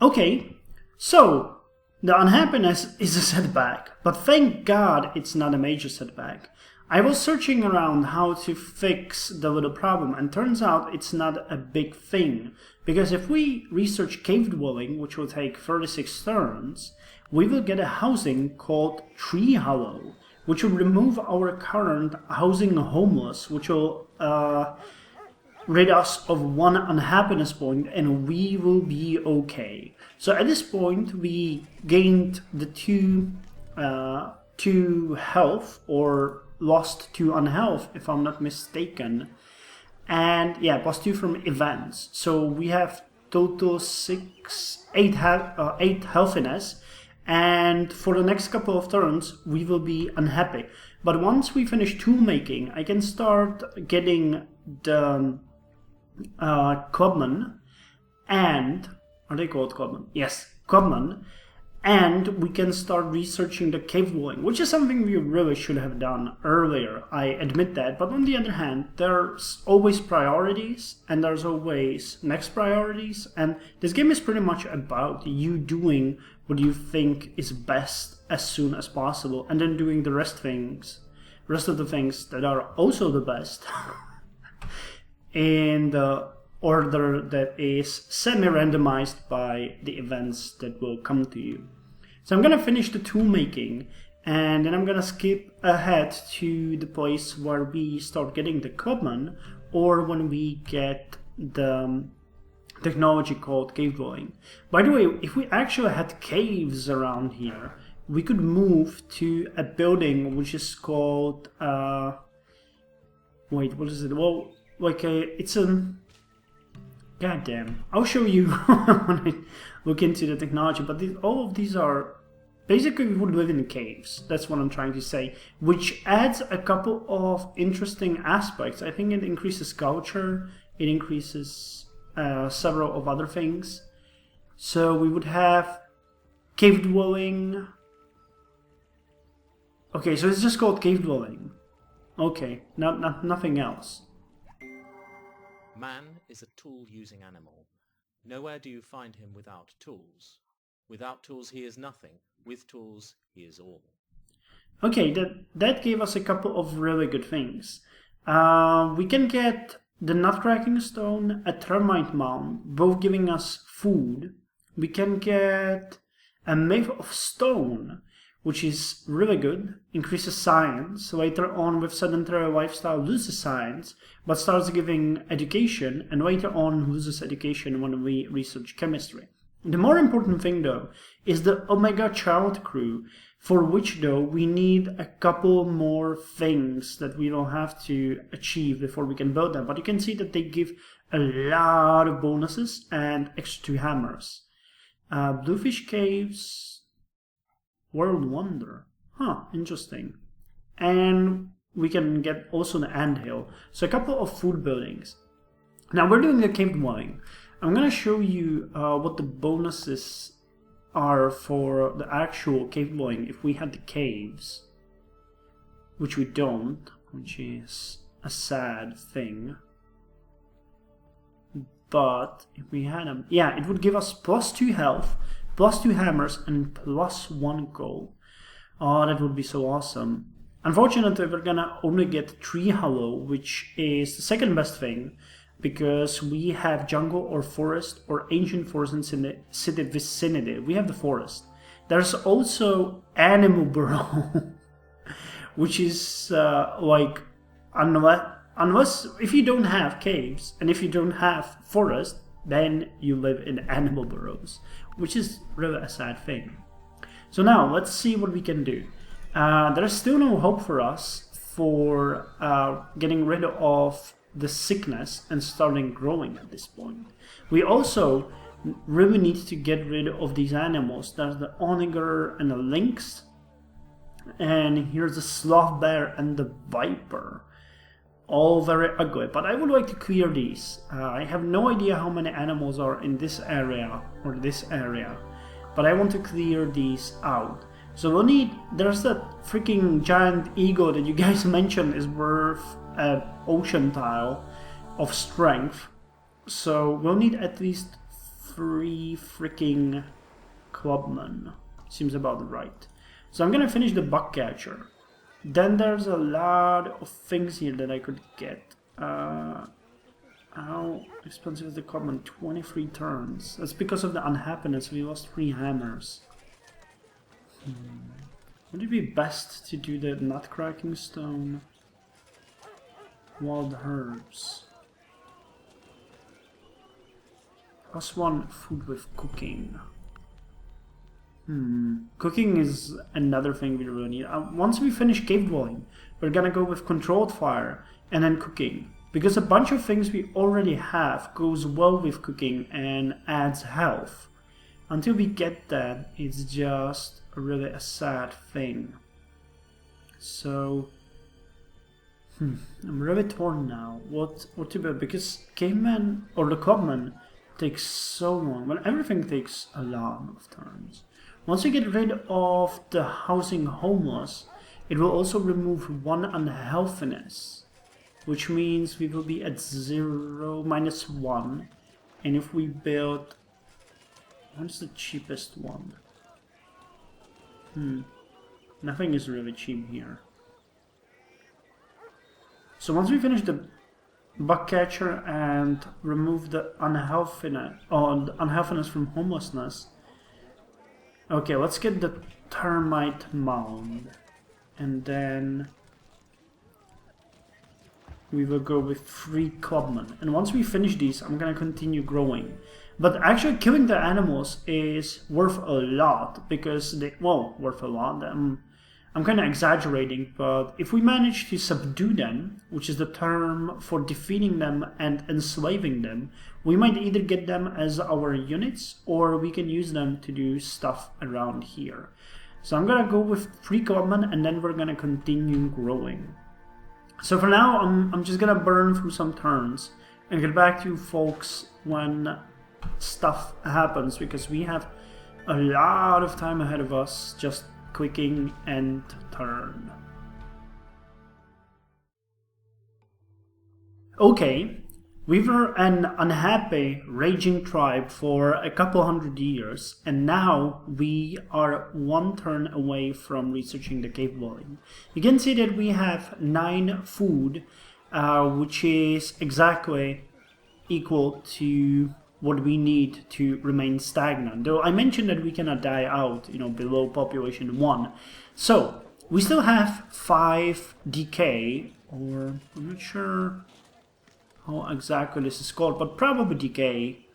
Okay, so the unhappiness is a setback, but thank God it's not a major setback. I was searching around how to fix the little problem, and turns out it's not a big thing, because if we research cave dwelling, which will take 36 turns, we will get a housing called Tree Hollow, which will remove our current housing homeless, which will rid us of 1 unhappiness point, and we will be okay. So at this point we gained the 2 health, or lost 2 unhealth if I'm not mistaken, and yeah, +2 from events. So we have total 8 healthiness, and for the next couple of turns we will be unhappy. But once we finish tool making, I can start getting the clubman, and are they called clubman? Yes, clubman, and we can start researching the cave dwelling, which is something we really should have done earlier, I admit that. But on the other hand, there's always priorities, and there's always next priorities, and this game is pretty much about you doing what you think is best as soon as possible, and then doing the rest of the things that are also the best in the order that is semi-randomized by the events that will come to you. So I'm gonna finish the tool making, and then I'm gonna skip ahead to the place where we start getting the clubman, or when we get the technology called cave dwelling. By the way, if we actually had caves around here, we could move to a building which is called wait, what is it? Well, like it's a goddamn. I'll show you when I look into the technology. But all of these are basically, we would live in caves. That's what I'm trying to say, which adds a couple of interesting aspects. I think it increases culture. It increases several of other things. So we would have cave dwelling. Okay, so it's just called cave dwelling. Okay, nothing else. Man is a tool-using animal. Nowhere do you find him without tools. Without tools he is nothing. With tools he is all. Okay, that gave us a couple of really good things. We can get the nutcracking stone, a termite mound, both giving us food. We can get a myth of stone, which is really good, increases science. Later on, with sedentary lifestyle, loses science, but starts giving education, and later on loses education when we research chemistry. The more important thing, though, is the Omega Child Crew, for which, though, we need a couple more things that we will have to achieve before we can build them. But you can see that they give a lot of bonuses and extra 2 hammers. Bluefish Caves, World Wonder. Huh, interesting. And we can get also the anthill. So a couple of food buildings. Now we're doing a cave dwelling. I'm gonna show you what the bonuses are for the actual cave dwelling if we had the caves, which we don't, which is a sad thing. But if we had them, yeah, it would give us +2 health, +2 hammers, and +1 gold. Oh, that would be so awesome. Unfortunately, we're gonna only get Tree Hollow, which is the second best thing, because we have jungle or forest or ancient forests in the city vicinity. We have the forest. There's also Animal Burrow, which is like, unless if you don't have caves and if you don't have forest, then you live in animal burrows, which is really a sad thing. So now let's see what we can do. There's still no hope for us for getting rid of the sickness and starting growing at this point. We also really need to get rid of these animals. There's the onager and the lynx, and here's the sloth bear and the viper. All very ugly, but I would like to clear these. I have no idea how many animals are in this area or this area, but I want to clear these out. So we'll need, there's that freaking giant eagle that you guys mentioned is worth an ocean tile of strength. So we'll need at least 3 freaking clubmen. Seems about right. So I'm gonna finish the bug catcher. Then there's a lot of things here that I could get. How expensive is the clubman? 23 turns. That's because of the unhappiness. We lost 3 hammers. Would it be best to do the nutcracking stone? Wild herbs. +1 food with cooking. Cooking is another thing we really need. Once we finish cave dwelling, we're gonna go with controlled fire and then cooking. Because a bunch of things we already have goes well with cooking and adds health. Until we get that, it's just really a sad thing. So I'm really torn now. What to do? Because Caveman or the Clubman takes so long. Well, everything takes a lot of turns. Once we get rid of the housing homeless, it will also remove 1 unhealthiness, which means we will be at 0 -1. And if we build, what's the cheapest one? Nothing is really cheap here. So once we finish the bug catcher and remove the unhealthiness from homelessness. Okay, let's get the termite mound, and then we will go with 3 clubmen. And once we finish these, I'm gonna continue growing. But actually killing the animals is worth a lot, because they, well, worth a lot. I'm kind of exaggerating, but if we manage to subdue them, which is the term for defeating them and enslaving them, we might either get them as our units, or we can use them to do stuff around here. So I'm gonna go with 3 clubmen, and then we're gonna continue growing. So for now, I'm just gonna burn through some turns and get back to you folks when stuff happens, because we have a lot of time ahead of us. Just clicking end turn. Okay, we were an unhappy, raging tribe for a couple 100 years, and now we are 1 turn away from researching the cave dwelling. You can see that we have 9 food, which is exactly equal to what we need to remain stagnant. Though I mentioned that we cannot die out, below population 1. So we still have 5 decay, or I'm not sure how exactly this is called, but probably decay,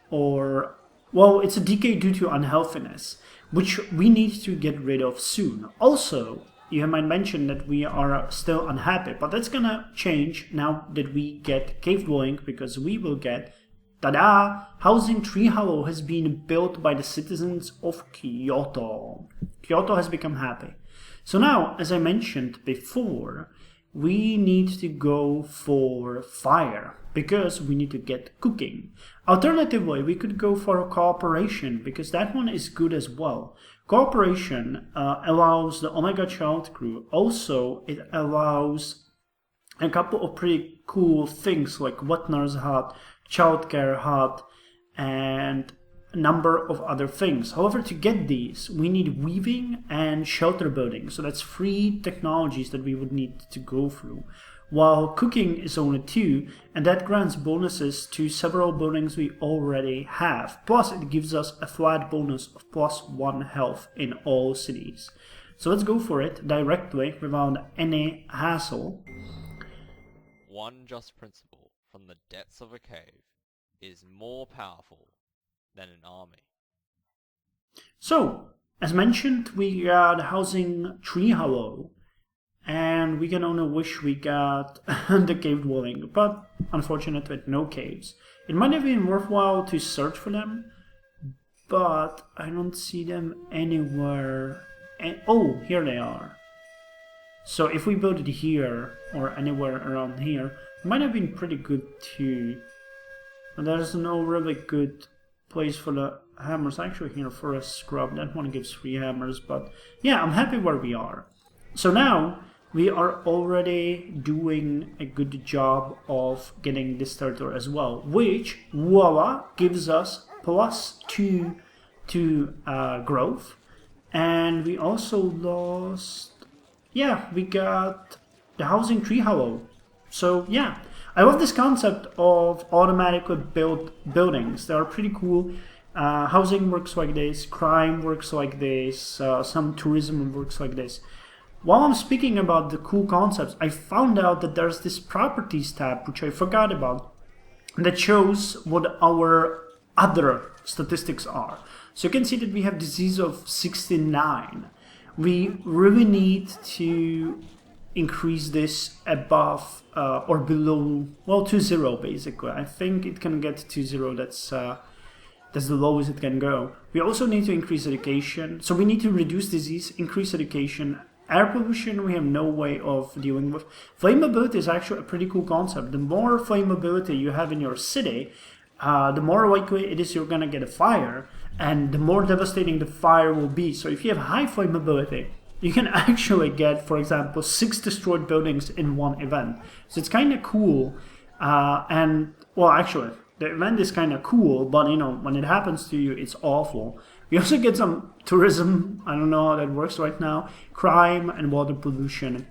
or, well, it's a decay due to unhealthiness, which we need to get rid of soon. Also, you might mention that we are still unhappy, but that's gonna change now that we get cave dwelling, because we will get, tada! Housing Tree Hollow has been built by the citizens of Kyoto. Kyoto has become happy. So now, as I mentioned before, we need to go for fire, because we need to get cooking. Alternatively, we could go for cooperation, because that one is good as well. Cooperation allows the Omega Child Crew. Also, it allows a couple of pretty cool things like Wet Nurse Hut, Childcare Hut, and a number of other things. However, to get these, we need weaving and shelter building. So that's 3 technologies that we would need to go through. While cooking is only 2, and that grants bonuses to several buildings we already have. Plus, it gives us a flat bonus of +1 health in all cities. So let's go for it directly without any hassle. One just principle from the depths of a cave is more powerful than an army. So, as mentioned, we got Housing Tree Hollow, and we can only wish we got the cave dwelling, but unfortunately no caves. It might have been worthwhile to search for them, but I don't see them anywhere. Oh, here they are. So if we build it here, or anywhere around here, it might have been pretty good too. But there's no really good place for the hammers. Actually here for a scrub, that one gives 3 hammers, but yeah, I'm happy where we are. So now we are already doing a good job of getting this territory as well, which, voila, gives us +2 to growth. And we also lost, yeah, we got the housing tree hollow. So yeah, I love this concept of automatically built buildings. They are pretty cool. Housing works like this, crime works like this, some tourism works like this. While I'm speaking about the cool concepts, I found out that there's this properties tab, which I forgot about, that shows what our other statistics are. So you can see that we have disease of 69. We really need to increase this above or below, well, to 0 basically. I think it can get to 0. That's the lowest it can go. We also need to increase education. So we need to reduce disease, increase education. Air pollution we have no way of dealing with. Flammability is actually a pretty cool concept. The more flammability you have in your city, the more likely it is you're gonna get a fire, and the more devastating the fire will be. So if you have high flammability, you can actually get, for example, 6 destroyed buildings in one event. So it's kind of cool. And, well, actually, the event is kind of cool, but, you know, when it happens to you, it's awful. We also get some tourism. I don't know how that works right now. Crime and water pollution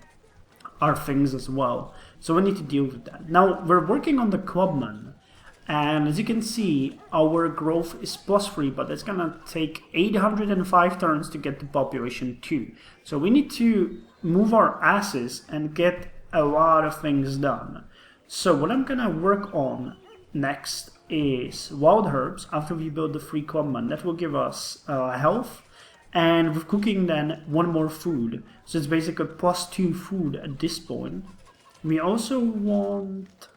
are things as well. So we need to deal with that. Now, we're working on the clubman. And as you can see, our growth is +3, but it's gonna take 805 turns to get the population 2. So we need to move our asses and get a lot of things done. So what I'm gonna work on next is wild herbs after we build the free clubman. That will give us health, and with cooking then 1 more food. So it's basically +2 food at this point. We also want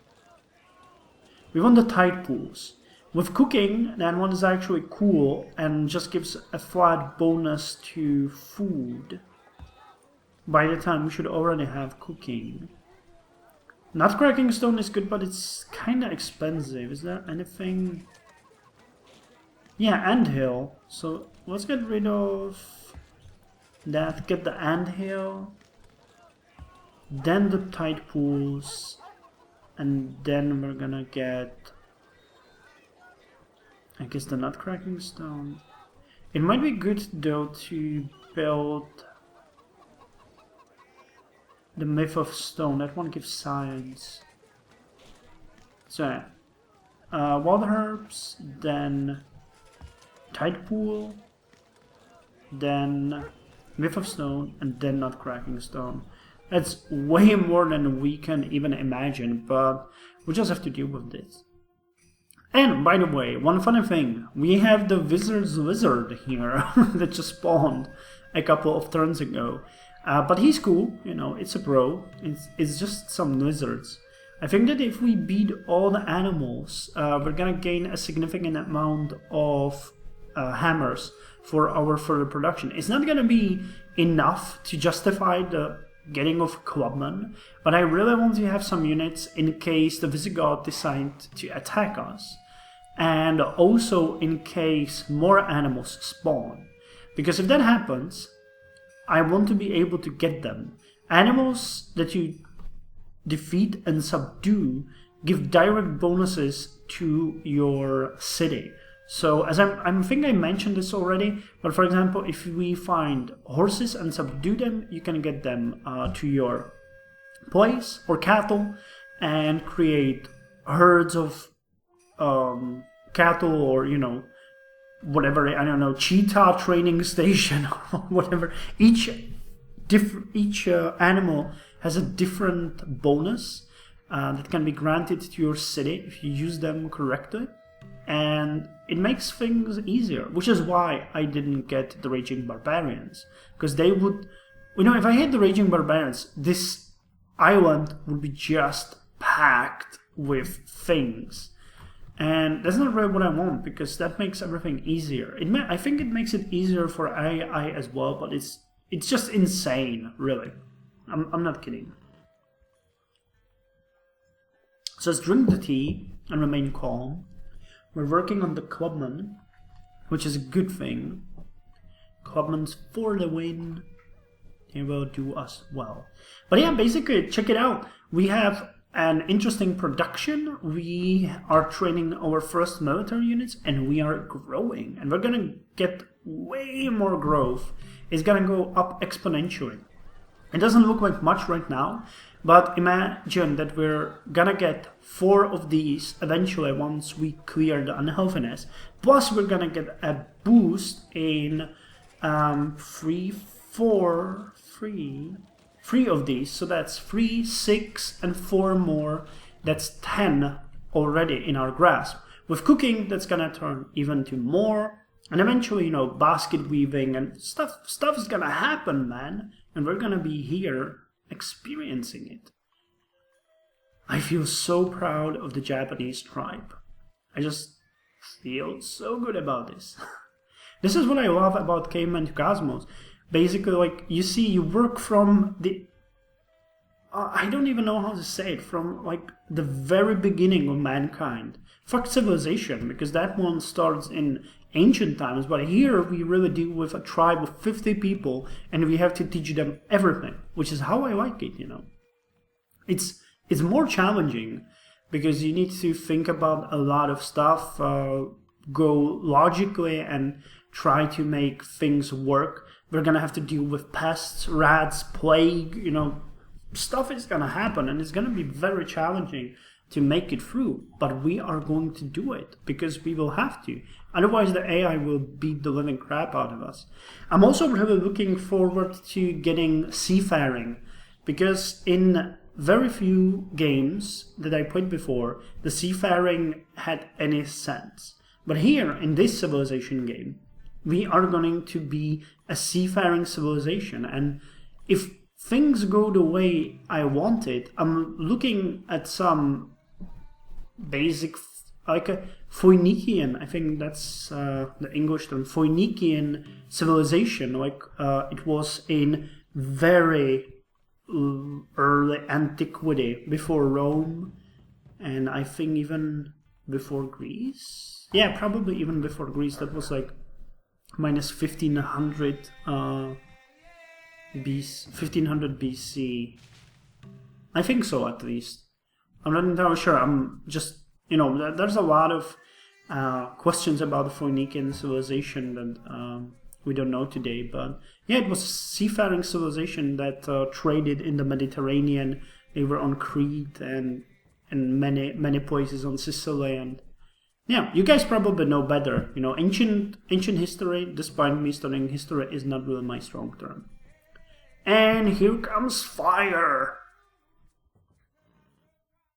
the tide pools. With cooking, that one is actually cool and just gives a flat bonus to food. By the time we should already have cooking. Nutcracking stone is good, but it's kind of expensive. Is there anything? Yeah, anthill. So let's get rid of that. Get the anthill. Then the tide pools. And then we're gonna get, I guess, the nutcracking stone. It might be good though to build the myth of stone. That one gives science. So wild herbs, then tide pool, then myth of stone, and then nutcracking stone. That's way more than we can even imagine, but we just have to deal with this. And by the way, one funny thing, we have the wizard's lizard here that just spawned a couple of turns ago. But he's cool, you know, it's a bro, it's just some lizards. I think that if we beat all the animals, we're gonna gain a significant amount of hammers for our further production. It's not gonna be enough to justify the getting of clubman, but I really want to have some units in case the Visigoth decide to attack us, and also in case more animals spawn. Because if that happens, I want to be able to get them. Animals that you defeat and subdue give direct bonuses to your city. So as I think I mentioned this already, but for example, if we find horses and subdue them, you can get them to your place, or cattle, and create herds of cattle, or, you know, whatever, I don't know, cheetah training station or whatever. Each animal has a different bonus that can be granted to your city if you use them correctly. And it makes things easier, which is why I didn't get the Raging Barbarians. Because they would, you know, if I had the Raging Barbarians, this island would be just packed with things. And that's not really what I want, because that makes everything easier. I think it makes it easier for AI as well, but it's just insane, really. I'm not kidding. So let's drink the tea and remain calm. We're working on the clubman, which is a good thing. Clubman's for the win. They will do us well. But yeah, basically, check it out. We have an interesting production. We are training our first military units, and we are growing, and we're gonna get way more growth. It's gonna go up exponentially. It doesn't look like much right now, but imagine that we're gonna get 4 of these eventually once we clear the unhealthiness. Plus we're gonna get a boost in 3 of these. So that's 3, 6, and 4 more. That's 10 already in our grasp. With cooking, that's gonna turn even to more. And eventually, you know, basket weaving and stuff is gonna happen, man. And we're gonna be here experiencing it. I feel so proud of the Japanese tribe. I just feel so good about this. This is what I love about Caveman to Cosmos. Basically, like, you see, you work from the... I don't even know how to say it. From, like, the very beginning of mankind. Fuck civilization, because that one starts in ancient times. But here, we really deal with a tribe of 50 people, and we have to teach them everything. Which is how I like it, you know. It's more challenging, because you need to think about a lot of stuff, go logically, and try to make things work. We're gonna have to deal with pests, rats, plague, you know, stuff is gonna happen, and it's gonna be very challenging to make it through, but we are going to do it, because we will have to. Otherwise the AI will beat the living crap out of us. I'm also really looking forward to getting seafaring, because in very few games that I played before, the seafaring had any sense. But here, in this civilization game, we are going to be a seafaring civilization, and if things go the way I want it, I'm looking at some basic, like a Phoenician, I think that's the English term, Phoenician civilization, like it was in very early antiquity, before Rome, and I think even before Greece. Yeah, probably even before Greece. That was like minus 1500 BC. I think so, at least. I'm not entirely sure. I'm just, you know, there's a lot of questions about the Phoenician civilization that we don't know today. But yeah, it was a seafaring civilization that traded in the Mediterranean. They were on Crete and many places on Sicily, and yeah, you guys probably know better. You know, ancient history, despite me studying history, is not really my strong term. And here comes fire.